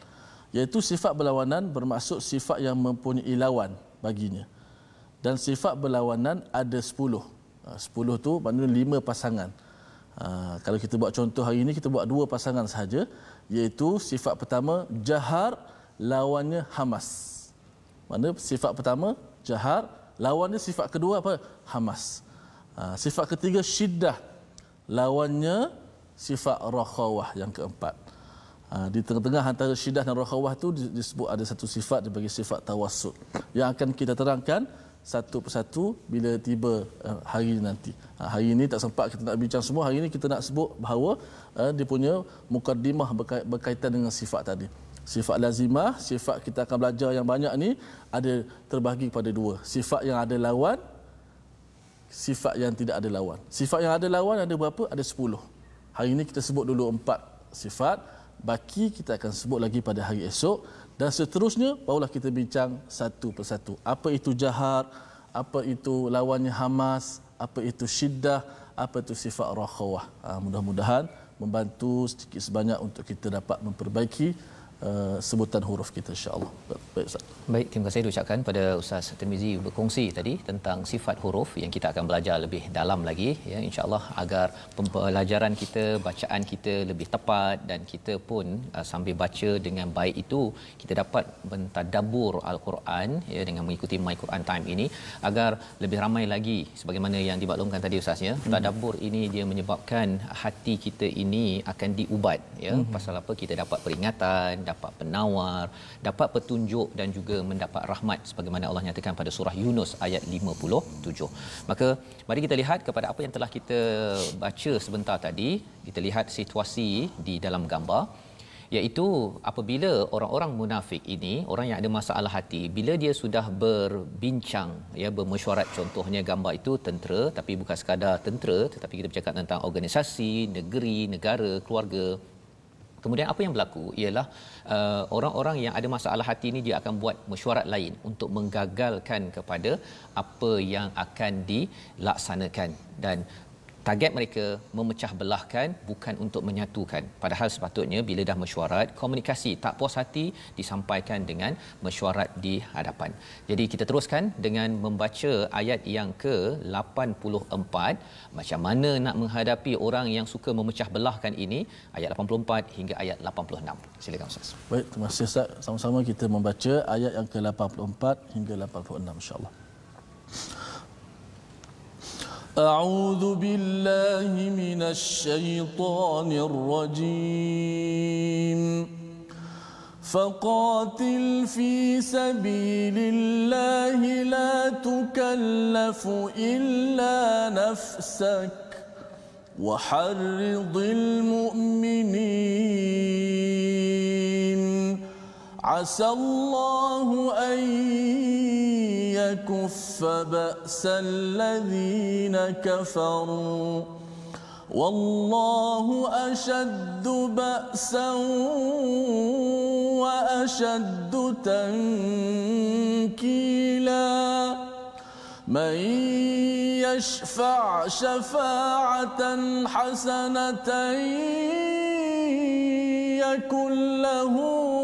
Iaitu sifat berlawanan bermaksud sifat yang mempunyai lawan baginya. Dan sifat berlawanan ada 10. 10 tu maknanya 5 pasangan. Kalau kita buat contoh hari ini, kita buat 2 pasangan sahaja. Iaitu sifat pertama jahar, lawannya hamas. Mana sifat pertama jahar, lawannya sifat kedua apa? Hamas. Sifat ketiga syiddah, lawannya sifat rakhawah yang keempat. Di tengah-tengah antara syiddah dan rakhawah tu disebut ada satu sifat dibagi sifat tawassut yang akan kita terangkan satu persatu bila tiba hari nanti. Hari ini tak sempat kita nak bincang semua. Hari ini kita nak sebut bahawa dia punya mukaddimah berkaitan dengan sifat tadi. Sifat lazimah, sifat kita akan belajar yang banyak ni ada terbahagi kepada 2. Sifat yang ada lawan, sifat yang tidak ada lawan. Sifat yang ada lawan ada berapa? Ada 10. Hari ini kita sebut dulu 4 sifat. Baki kita akan sebut lagi pada hari esok, dan seterusnya barulah kita bincang satu persatu. Apa itu jahar, apa itu lawannya hamas, apa itu syiddah, apa itu sifat rakhawah. Mudah-mudahan membantu sedikit sebanyak untuk kita dapat memperbaiki sebutan huruf kita, insya-Allah. Baik Ustaz. Baik, terima kasih diucapkan pada Ustaz Tirmizi berkongsi tadi tentang sifat huruf yang kita akan belajar lebih dalam lagi ya, insya-Allah, agar pembelajaran kita, bacaan kita lebih tepat, dan kita pun sambil baca dengan baik itu kita dapat mentadabbur al-Quran ya, dengan mengikuti My Quran Time ini, agar lebih ramai lagi sebagaimana yang dimaklumkan tadi Ustaz ya. Tadabbur ini dia menyebabkan hati kita ini akan diubat ya. Pasal apa? Kita dapat peringatan, dapat penawar, dapat petunjuk, dan juga mendapat rahmat sebagaimana Allah nyatakan pada surah Yunus ayat 57. Maka mari kita lihat kepada apa yang telah kita baca sebentar tadi. Kita lihat situasi di dalam gambar, iaitu apabila orang-orang munafik ini, orang yang ada masalah hati, bila dia sudah berbincang ya, bermesyuarat, contohnya gambar itu tentera, tapi bukan sekadar tentera, tetapi kita bercakap tentang organisasi, negeri, negara, keluarga. Kemudian apa yang berlaku ialah orang-orang yang ada masalah hati ini dia akan buat mesyuarat lain untuk menggagalkan kepada apa yang akan dilaksanakan, dan target mereka memecah belahkan, bukan untuk menyatukan. Padahal sepatutnya bila dah mesyuarat, komunikasi tak puas hati disampaikan dengan mesyuarat di hadapan. Jadi kita teruskan dengan membaca ayat yang ke-84, macam mana nak menghadapi orang yang suka memecah belahkan ini, ayat 84 hingga ayat 86. Silakan Ustaz. Baik, terima kasih Ustaz. Sama-sama kita membaca ayat yang ke-84 hingga 86, insya-Allah. أعوذ بالله من الشيطان الرجيم فقاتل في سبيل الله لا تكلف إلا نفسك وحرض المؤمنين عسى الله أن يكف بأس الذين كفروا والله أشد بأسا وأشد تنكيلا من يشفع شفاعة حسنة يكن له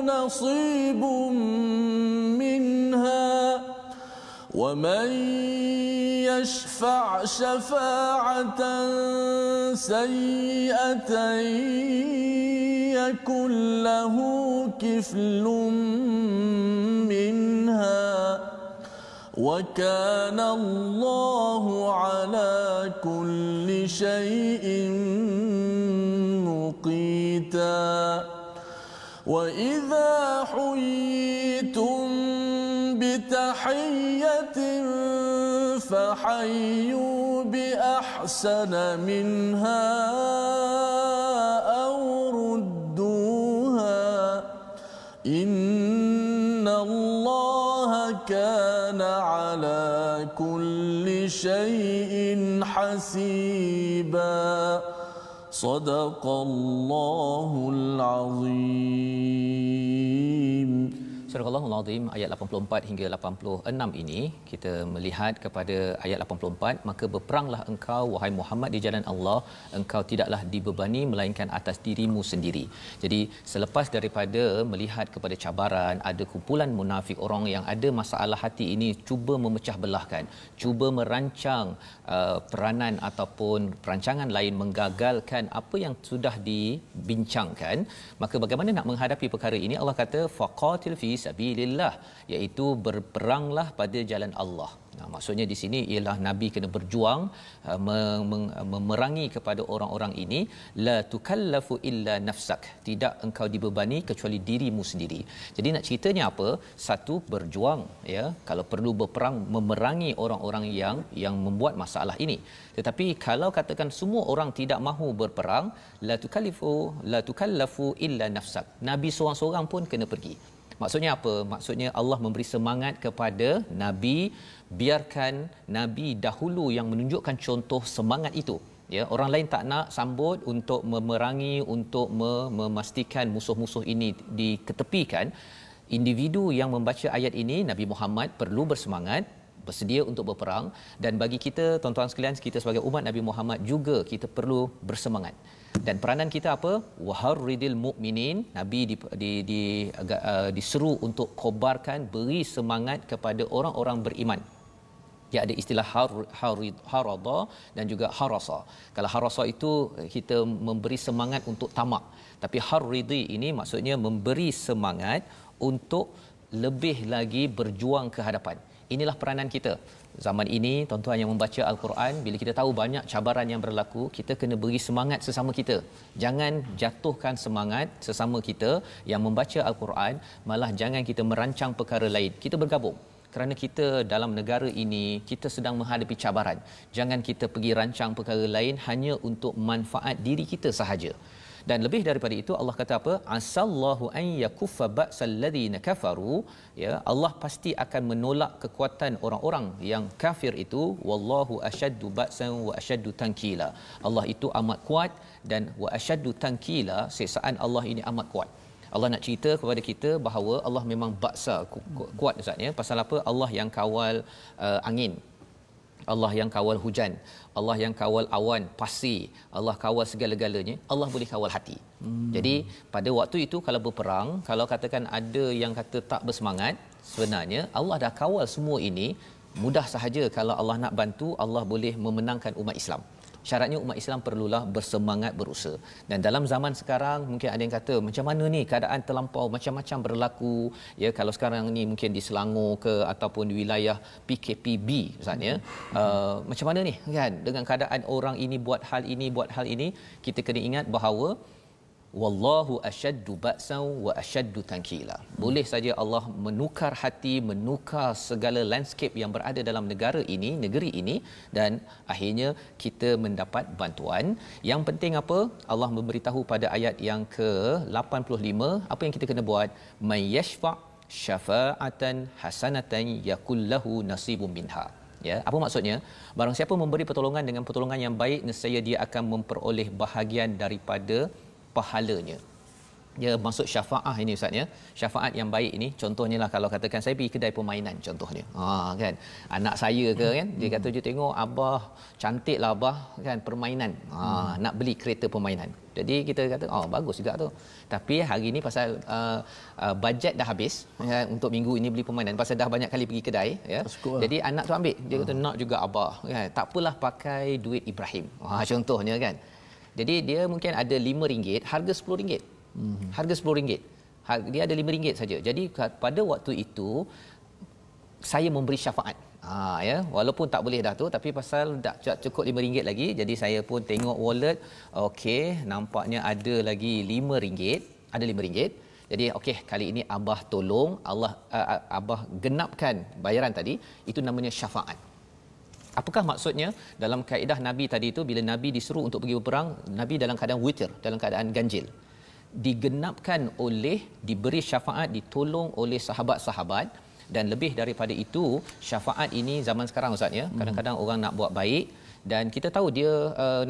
نصيب منها ومن يشفع شفاعة سيئة يكن له كفل منها وكان الله على كل شيء مقيتا وإذا حييتم بتحية فحيوا بأحسن منها أو ردوها إن الله كان على كل شيء حسيبا صدق الله العظيم. Surah Al-Azim ayat 84 hingga 86 ini kita melihat kepada ayat 84, maka berperanglah engkau wahai Muhammad di jalan Allah, engkau tidaklah dibebani melainkan atas dirimu sendiri. Jadi selepas daripada melihat kepada cabaran, ada kumpulan munafik, orang yang ada masalah hati ini cuba memecah belahkan, cuba merancang peranan ataupun perancangan lain menggagalkan apa yang sudah dibincangkan. Maka bagaimana nak menghadapi perkara ini? Allah kata faqatil fi sabilillah, iaitu berperanglah pada jalan Allah. Maksudnya di sini ialah Nabi kena berjuang memerangi kepada orang-orang ini. La tukallafu illa nafsak, tidak engkau dibebani kecuali dirimu sendiri. Jadi nak ceritanya apa? Satu, berjuang ya, kalau perlu berperang memerangi orang-orang yang membuat masalah ini. Tetapi kalau katakan semua orang tidak mahu berperang, la tukallafu illa nafsak, Nabi seorang-seorang pun kena pergi. Maksudnya apa? Maksudnya Allah memberi semangat kepada Nabi, biarkan Nabi dahulu yang menunjukkan contoh semangat itu. Ya, orang lain tak nak sambut untuk memerangi, untuk memastikan musuh-musuh ini diketepikan. Individu yang membaca ayat ini, Nabi Muhammad perlu bersemangat, bersedia untuk berperang. Dan bagi kita tuan-tuan sekalian, kita sebagai umat Nabi Muhammad juga kita perlu bersemangat. Dan peranan kita apa? Waharridil mu'minin. Nabi diseru untuk kobarkan, beri semangat kepada orang-orang beriman. Dia ada istilah harada dan juga harasa. Kalau harasa itu kita memberi semangat untuk tamak. Tapi harridi ini maksudnya memberi semangat untuk lebih lagi berjuang ke hadapan. Inilah peranan kita. Zaman ini, tuan-tuan yang membaca Al-Quran, bila kita tahu banyak cabaran yang berlaku, kita kena beri semangat sesama kita. Jangan jatuhkan semangat sesama kita yang membaca Al-Quran, malah jangan kita merancang perkara lain. Kita bergabung. Kerana kita dalam negara ini, kita sedang menghadapi cabaran. Jangan kita pergi rancang perkara lain hanya untuk manfaat diri kita sahaja. Dan lebih daripada itu, Allah kata apa? Asallahu an yakuffa ba'sal ladzina kafaru. Ya, Allah pasti akan menolak kekuatan orang-orang yang kafir itu. Wallahu asyaddu ba'san wa asyaddu tankila. Allah itu amat kuat, dan wa asyaddu tankila, siksaan Allah ini amat kuat. Allah nak cerita kepada kita bahawa Allah memang baksa kuat Ustaz ya. Pasal apa? Allah yang kawal angin. Allah yang kawal hujan. Allah yang kawal awan, pasir. Allah kawal segala-galanya. Allah boleh kawal hati. Jadi pada waktu itu kalau berperang, kalau katakan ada yang kata tak bersemangat, sebenarnya Allah dah kawal semua ini. Mudah sahaja kalau Allah nak bantu, Allah boleh memenangkan umat Islam. Syaratnya umat Islam perlulah bersemangat berusaha. Dan dalam zaman sekarang mungkin ada yang kata macam mana ni keadaan terlampau macam-macam berlaku ya. Kalau sekarang ni mungkin di Selangor ke ataupun di wilayah PKPB misalnya, macam mana ni kan dengan keadaan orang ini buat hal ini, kita kena ingat bahawa wallahu asyaddu ba'san wa asyaddu tankila. Boleh saja Allah menukar hati, menukar segala landscape yang berada dalam negara ini, negeri ini, dan akhirnya kita mendapat bantuan. Yang penting apa? Allah memberitahu pada ayat yang ke-85 apa yang kita kena buat. May yashfa' syafa'atan hasanatan yakul lahu nasibun minha. Ya, apa maksudnya? Barang siapa memberi pertolongan dengan pertolongan yang baik, nescaya dia akan memperoleh bahagian daripada pahalanya. Ya, maksud syafaah ini Ustaz ya. Syafaat yang baik ini contohnya lah kalau katakan saya pergi kedai permainan contohnya. Kan. Anak saya ke kan dia kata je tengok abah cantiklah abah kan permainan. Nak beli kereta permainan. Jadi kita kata bagus juga tu. Tapi hari ni pasal bajet dah habis kan, untuk minggu ini beli permainan pasal dah banyak kali pergi kedai ya. Jadi anak tu ambil dia kata nak juga abah kan. Tak apalah pakai duit Ibrahim. Contohnya kan. Jadi dia mungkin ada RM5, harga RM10. Harga RM10. Dia ada RM5 saja. Jadi pada waktu itu saya memberi syafaat. Ya, walaupun tak boleh dah tu, tapi pasal tak cukup RM5 lagi, jadi saya pun tengok wallet, okey, nampaknya ada lagi RM5, ada RM5. Jadi okey, kali ini abah tolong, abah genapkan bayaran tadi, itu namanya syafaat. Apakah maksudnya? Dalam kaedah Nabi tadi itu, bila Nabi disuruh untuk pergi berperang, Nabi dalam keadaan witir, dalam keadaan ganjil. Digenapkan oleh, diberi syafaat, ditolong oleh sahabat-sahabat. Dan lebih daripada itu, syafaat ini zaman sekarang Ustaz ya, kadang-kadang orang nak buat baik dan kita tahu dia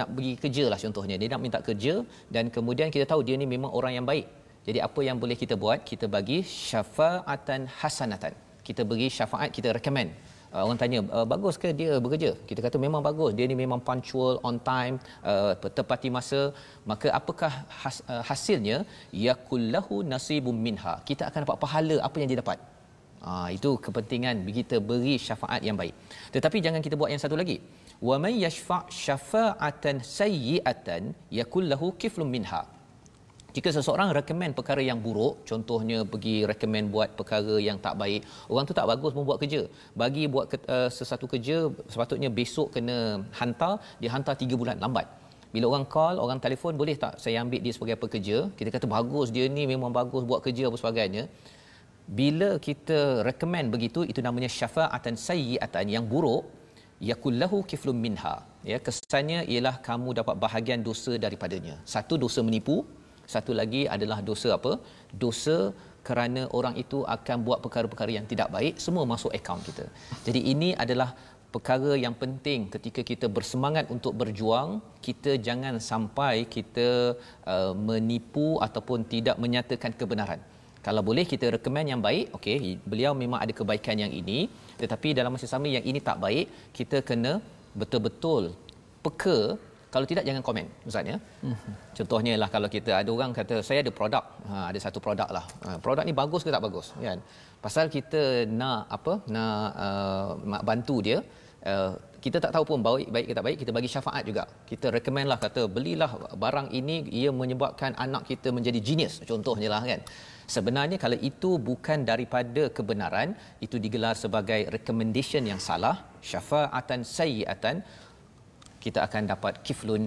nak pergi kerja lah contohnya, dia nak minta kerja dan kemudian kita tahu dia ni memang orang yang baik. Jadi apa yang boleh kita buat? Kita bagi syafaatan hasanatan. Kita beri syafaat, kita recommend. Orang tanya, bagus ke dia bekerja? Kita kata memang bagus, dia ni memang punctual, on time, tepati masa. Maka apakah hasilnya? Yakullahu nasibum minha. Kita akan dapat pahala apa yang dia dapat. Itu kepentingan kita beri syafaat yang baik. Tetapi jangan kita buat yang satu lagi. Wa may yashfa' syafa'atan sayyi'atan yakullahu kiflun minha. Jika seseorang recommend perkara yang buruk, contohnya pergi recommend buat perkara yang tak baik, orang tu tak bagus membuat kerja, bagi buat sesuatu kerja sepatutnya besok kena hantar, dia hantar 3 bulan lambat. Bila orang call, orang telefon, boleh tak saya ambil dia sebagai pekerja? Kita kata bagus, dia ni memang bagus buat kerja apa sebagainya. Bila kita recommend begitu, itu namanya syafa'atan sayyi'atan, yang buruk, yakullahu kiflun minha. Ya, kesannya ialah kamu dapat bahagian dosa daripadanya. Satu, dosa menipu. Satu lagi adalah dosa apa? Dosa kerana orang itu akan buat perkara-perkara yang tidak baik, semua masuk akaun kita. Jadi ini adalah perkara yang penting ketika kita bersemangat untuk berjuang. Kita jangan sampai kita menipu ataupun tidak menyatakan kebenaran. Kalau boleh kita recommend yang baik, okey, beliau memang ada kebaikan yang ini, tetapi dalam masa sama yang ini tak baik, kita kena betul-betul peka. Kalau tidak, jangan komen, Ustaz ya. Contohnya lah, kalau kita ada orang kata saya ada produk, ada satu produk lah, produk ni bagus ke tak bagus kan, pasal kita nak nak bantu dia, kita tak tahu pun baik ke tak baik, kita bagi syafaat juga, kita recommend lah, kata belilah barang ini, ia menyebabkan anak kita menjadi genius, contohnya lah kan. Sebenarnya kalau itu bukan daripada kebenaran, itu digelar sebagai recommendation yang salah, syafaatan sayyi'atan, kita akan dapat kiflun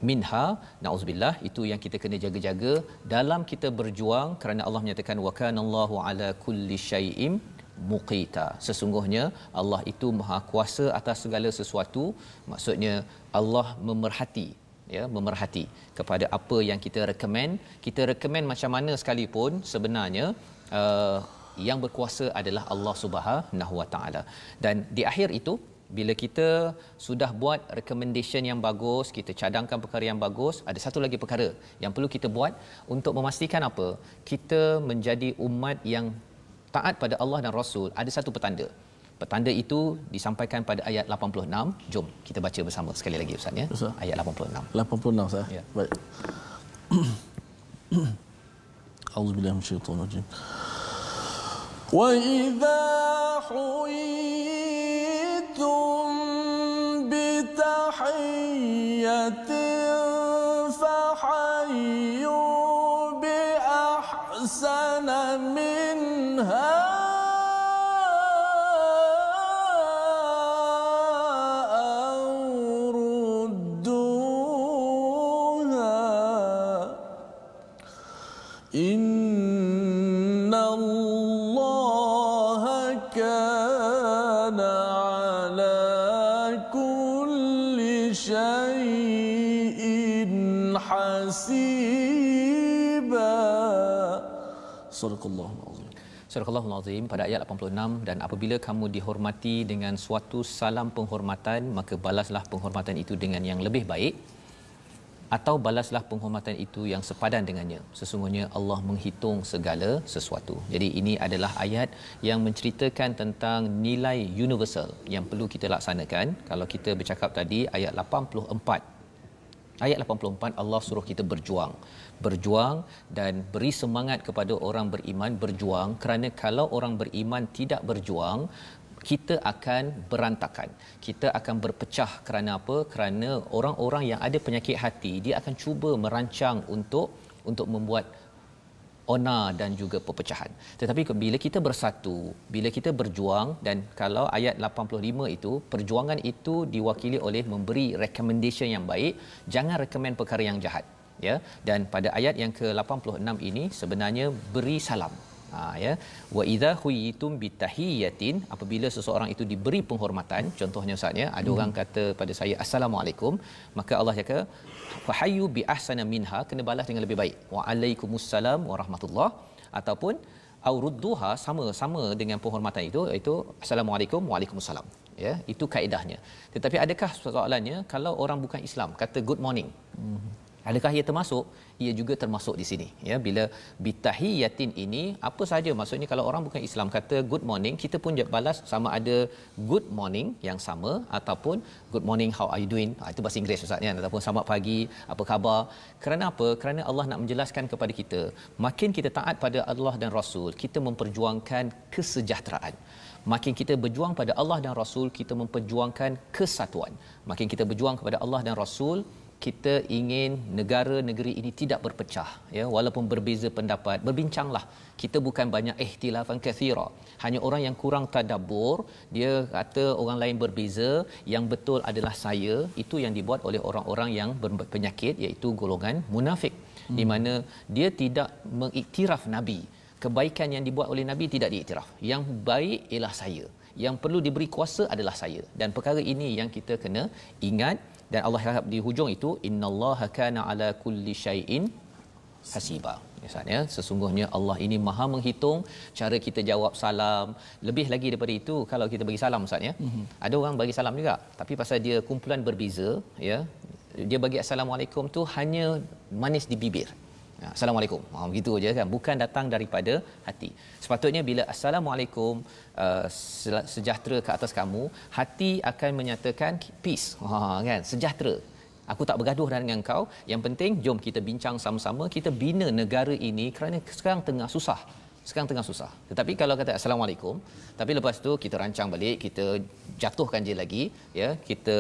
minha, nauzubillah. Itu yang kita kena jaga-jaga dalam kita berjuang, kerana Allah menyatakan wa kanallahu ala kulli syai'in muqita. Sesungguhnya Allah itu maha kuasa atas segala sesuatu. Maksudnya Allah memerhati, ya, memerhati kepada apa yang kita recommend. Kita recommend macam mana sekalipun, sebenarnya yang berkuasa adalah Allah Subhanahu Wa Taala. Dan di akhir itu, bila kita sudah buat recommendation yang bagus, kita cadangkan perkara yang bagus, ada satu lagi perkara yang perlu kita buat untuk memastikan apa? Kita menjadi umat yang taat pada Allah dan Rasul. Ada satu petanda. Petanda itu disampaikan pada ayat 86. Jom kita baca bersama sekali lagi Ustaz ya. Ustaz. Ayat 86. 86 sah. Ya. Baik. Auzubillahi minasyaitonir rajim. Wa idza huyitum bi tahiyyatin fahayyu bi ahsana minha Surahul Azim pada ayat 86. Dan apabila kamu dihormati dengan suatu salam penghormatan, maka balaslah penghormatan itu dengan yang lebih baik, atau balaslah penghormatan itu yang sepadan dengannya. Sesungguhnya Allah menghitung segala sesuatu. Jadi ini adalah ayat yang menceritakan tentang nilai universal yang perlu kita laksanakan. Kalau kita bercakap tadi ayat 84, ayat 84 Allah suruh kita berjuang dan beri semangat kepada orang beriman berjuang, kerana kalau orang beriman tidak berjuang, kita akan berantakan, kita akan berpecah. Kerana apa? Kerana orang-orang yang ada penyakit hati, dia akan cuba merancang untuk membuat onar dan juga perpecahan. Tetapi bila kita bersatu, bila kita berjuang, dan kalau ayat 85 itu, perjuangan itu diwakili oleh memberi recommendation yang baik, jangan recommend perkara yang jahat, ya. Dan pada ayat yang ke-86 ini sebenarnya beri salam. Ya, wa idza huyitum bitahiyatin, apabila seseorang itu diberi penghormatan, contohnya Ustaz ya, ada orang kata pada saya assalamualaikum, maka Allah cakap fahayyu bi ahsana minha, kena balas dengan lebih baik, wa alaikumussalam warahmatullah, ataupun au rudduha, sama dengan penghormatan itu, iaitu assalamualaikum waalaikumsalam, ya. Itu kaedahnya. Tetapi adakah soalannya kalau orang bukan Islam kata good morning, adakah ia termasuk? Ia juga termasuk di sini, ya. Bila bitahiyatin ini apa saja maksudnya? Kalau orang bukan Islam kata good morning, kita pun balas sama ada good morning yang sama ataupun good morning how are you doing, itu bahasa Inggeris Ustaz ya, ataupun selamat pagi, apa khabar. Kerana apa? Kerana Allah nak menjelaskan kepada kita, makin kita taat pada Allah dan Rasul, kita memperjuangkan kesejahteraan. Makin kita berjuang pada Allah dan Rasul, kita memperjuangkan kesatuan. Makin kita berjuang kepada Allah dan Rasul, kita ingin negara negeri ini tidak berpecah, ya, walaupun berbeza pendapat, berbincanglah. Kita bukan banyak ihtilafan kathira. Hanya orang yang kurang tadabbur, dia kata orang lain berbeza, yang betul adalah saya. Itu yang dibuat oleh orang-orang yang berpenyakit, iaitu golongan munafik, di mana dia tidak mengiktiraf Nabi. Kebaikan yang dibuat oleh Nabi tidak diiktiraf. Yang baik ialah saya, yang perlu diberi kuasa adalah saya. Dan perkara ini yang kita kena ingat. Dan Allah harap di hujung itu, innallaha kana ala kulli syai'in hasiba. Ya, sesungguhnya Allah ini maha menghitung cara kita jawab salam. Lebih lagi daripada itu, kalau kita bagi salam Ustaz ya, ada orang bagi salam juga, tapi pasal dia kumpulan berbeza, ya, dia bagi assalamualaikum tu hanya manis di bibir. Assalamualaikum. Begitu aja kan, bukan datang daripada hati. Sepatutnya bila assalamualaikum, sejahtera ke atas kamu, hati akan menyatakan peace. Kan, sejahtera. Aku tak bergaduh dengan kau. Yang penting jom kita bincang sama-sama, kita bina negara ini kerana sekarang tengah susah. Tetapi kalau kata assalamualaikum, tapi lepas tu kita rancang balik, kita jatuhkan je lagi, ya, kita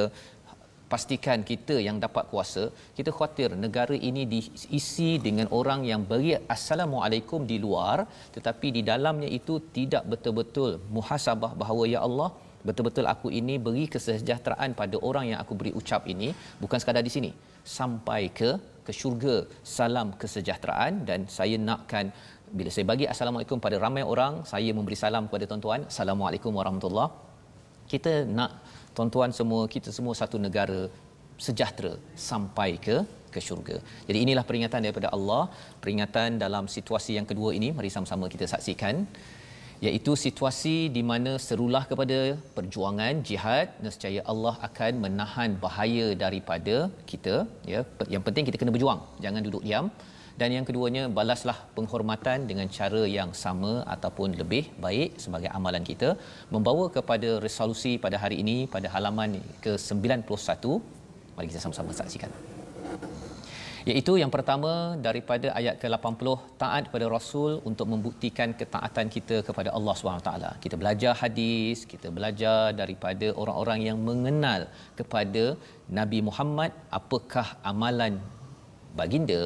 pastikan kita yang dapat kuasa, kita khawatir negara ini diisi dengan orang yang beri assalamualaikum di luar, tetapi di dalamnya itu tidak betul-betul muhasabah bahawa ya Allah, betul-betul aku ini beri kesejahteraan pada orang yang aku beri ucap ini, bukan sekadar di sini, sampai ke syurga. Salam kesejahteraan. Dan saya nakkan bila saya bagi assalamualaikum pada ramai orang, saya memberi salam kepada tuan-tuan, assalamualaikum warahmatullahi. Kita nak tuan-tuan semua, kita semua satu negara sejahtera sampai ke syurga. Jadi inilah peringatan daripada Allah, peringatan dalam situasi yang kedua ini. Mari sama-sama kita saksikan, iaitu situasi di mana serulah kepada perjuangan jihad. Nescaya Allah akan menahan bahaya daripada kita, ya. Yang penting kita kena berjuang, jangan duduk diam. Dan yang keduanya, balaslah penghormatan dengan cara yang sama ataupun lebih baik sebagai amalan kita. Membawa kepada resolusi pada hari ini pada halaman ke-91. Mari kita sama-sama saksikan. Iaitu yang pertama daripada ayat ke-80, taat kepada Rasul untuk membuktikan ketaatan kita kepada Allah SWT. Kita belajar hadis, kita belajar daripada orang-orang yang mengenal kepada Nabi Muhammad, apakah amalan baginda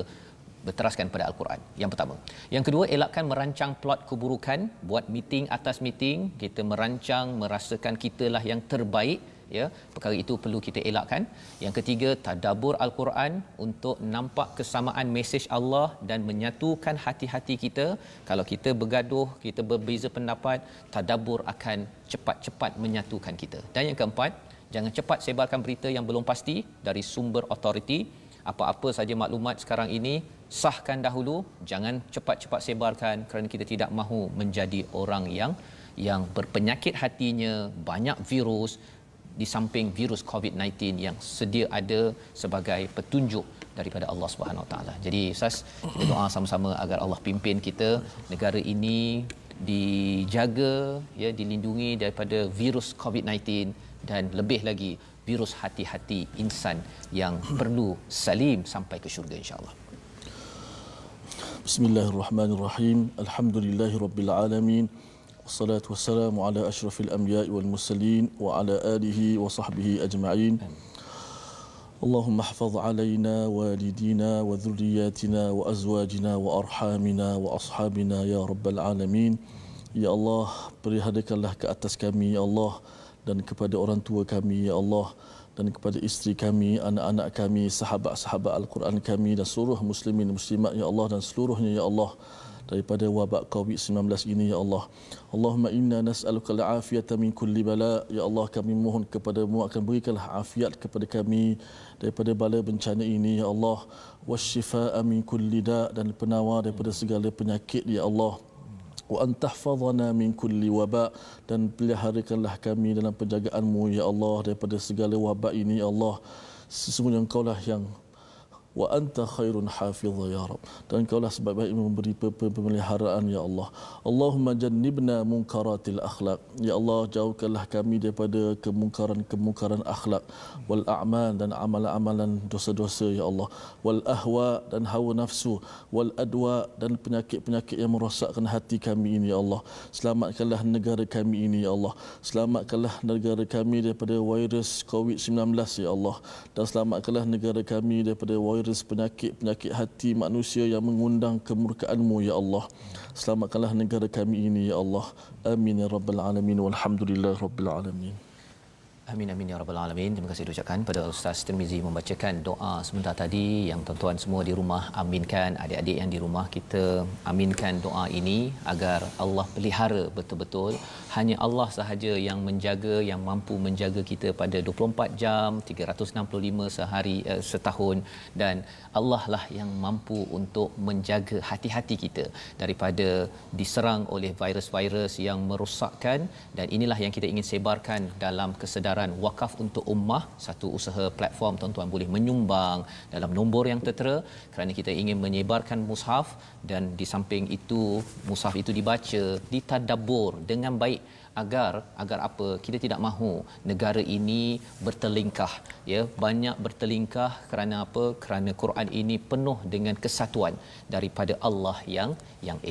berteraskan pada Al-Quran. Yang pertama. Yang kedua, elakkan merancang plot keburukan, buat meeting atas meeting, kita merancang merasakan kitalah yang terbaik, ya. Perkara itu perlu kita elakkan. Yang ketiga, tadabbur Al-Quran untuk nampak kesamaan mesej Allah dan menyatukan hati-hati kita. Kalau kita bergaduh, kita berbeza pendapat, tadabbur akan cepat-cepat menyatukan kita. Dan yang keempat, jangan cepat sebarkan berita yang belum pasti dari sumber autoriti. Apa-apa saja maklumat sekarang ini, sahkan dahulu, jangan cepat-cepat sebarkan, kerana kita tidak mahu menjadi orang yang berpenyakit hatinya, banyak virus, di samping virus COVID-19 yang sedia ada sebagai petunjuk daripada Allah Subhanahu Wa Taala. Jadi Ustaz, kita doa sama-sama agar Allah pimpin kita, negara ini dijaga, ya, dilindungi daripada virus COVID-19 dan lebih lagi virus hati-hati insan yang perlu salim sampai ke syurga insya-Allah. Bismillahirrahmanirrahim. Alhamdulillahirabbil alamin. Wassalatu wassalamu ala asyrafil anbiya'i wal mursalin wa ala alihi wa sahbihi ajma'in. Allahumma ihfaz alaina walidina wa dhurriyyatina wa azwajina wa arhamina wa ashabina ya rabbal alamin. Ya Allah, peliharakanlah ke atas kami ya Allah, dan kepada orang tua kami ya Allah, dan kepada isteri kami, anak-anak kami, sahabat-sahabat Al-Quran kami dan seluruh muslimin muslimat ya Allah, dan seluruhnya ya Allah daripada wabak COVID-19 ini ya Allah. Allahumma inna nas'aluka al-afiyata min kulli bala. Ya Allah, kami mohon kepadamu akan berikanlah afiat kepada kami daripada bala bencana ini ya Allah. Wasyifaa min kulli da, dan penawar daripada segala penyakit ya Allah. Wa antahfazana min kulli waba, dan peliharakanlah kami dalam penjagaanmu ya Allah daripada segala wabak ini ya Allah. Sesungguhnya Engkaulah yang wa anta khairun hafizha ya rab, dan Engkaulah sebaik-baik memberi pemeliharaan ya Allah. Allahumma jannibna munkaratil akhlaq. Ya Allah, jauhkanlah kami daripada kemungkaran akhlak, wal a'mal, dan amalan-amalan dosa-dosa ya Allah, wal ahwa, dan hawa nafsu, wal adwa, dan penyakit-penyakit yang merosakkan hati kami ini ya Allah. Selamatkanlah negara kami ini ya Allah. Selamatkanlah negara kami daripada virus COVID-19 ya Allah, dan selamatkanlah negara kami daripada virus penyakit hati manusia yang mengundang kemurkaan-Mu ya Allah. Selamatkanlah negara kami ini ya Allah. Amin ya rabbal alamin, walhamdulillah rabbil alamin. Amin amin ya rabbal alamin. Terima kasih diucapkan pada Ustaz Tirmizi membacakan doa sebentar tadi yang tuan-tuan semua di rumah aminkan, adik-adik yang di rumah kita aminkan doa ini agar Allah pelihara betul-betul. Hanya Allah sahaja yang menjaga, yang mampu menjaga kita pada 24 jam 365 sehari setahun, dan Allah lah yang mampu untuk menjaga hati-hati kita daripada diserang oleh virus-virus yang merosakkan. Dan inilah yang kita ingin sebarkan dalam kesedaran anggaran wakaf untuk ummah, satu usaha platform tuan-tuan boleh menyumbang dalam nombor yang tertera kerana kita ingin menyebarkan mushaf, dan di samping itu mushaf itu dibaca, ditadabbur dengan baik, agar apa, kita tidak mahu negara ini bertelingkah, ya, banyak bertelingkah kerana apa, kerana Quran ini penuh dengan kesatuan daripada Allah yang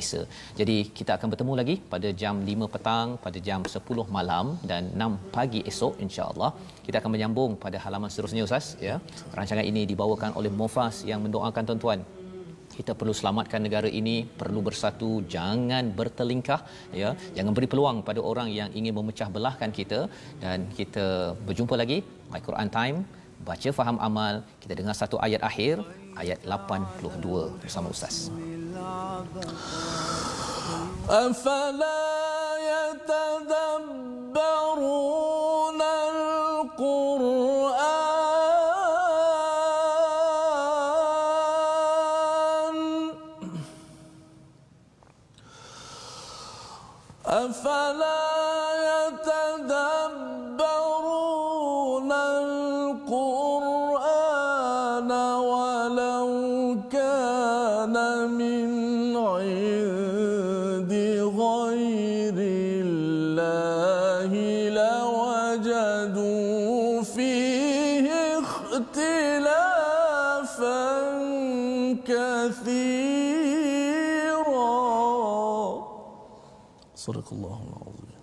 esa. Jadi kita akan bertemu lagi pada jam 5 petang, pada jam 10 malam dan 6 pagi esok, insya-Allah kita akan menyambung pada halaman seterusnya, Ustaz, ya. Rancangan ini dibawakan oleh Mufas yang mendoakan tuan-tuan, kita perlu selamatkan negara ini, perlu bersatu, jangan bertelingkah, ya, jangan beri peluang pada orang yang ingin memecah belahkan kita. Dan kita berjumpa lagi My Quran Time, baca faham amal. Kita dengar satu ayat akhir, ayat 82 bersama Ustaz. Afala yatadabbaruna al-Qur'an أفلا يتدبرون القرآن ولو كان من عند غير الله لوجدوا فيه اختلافا كثيرا. صدق الله العظيم.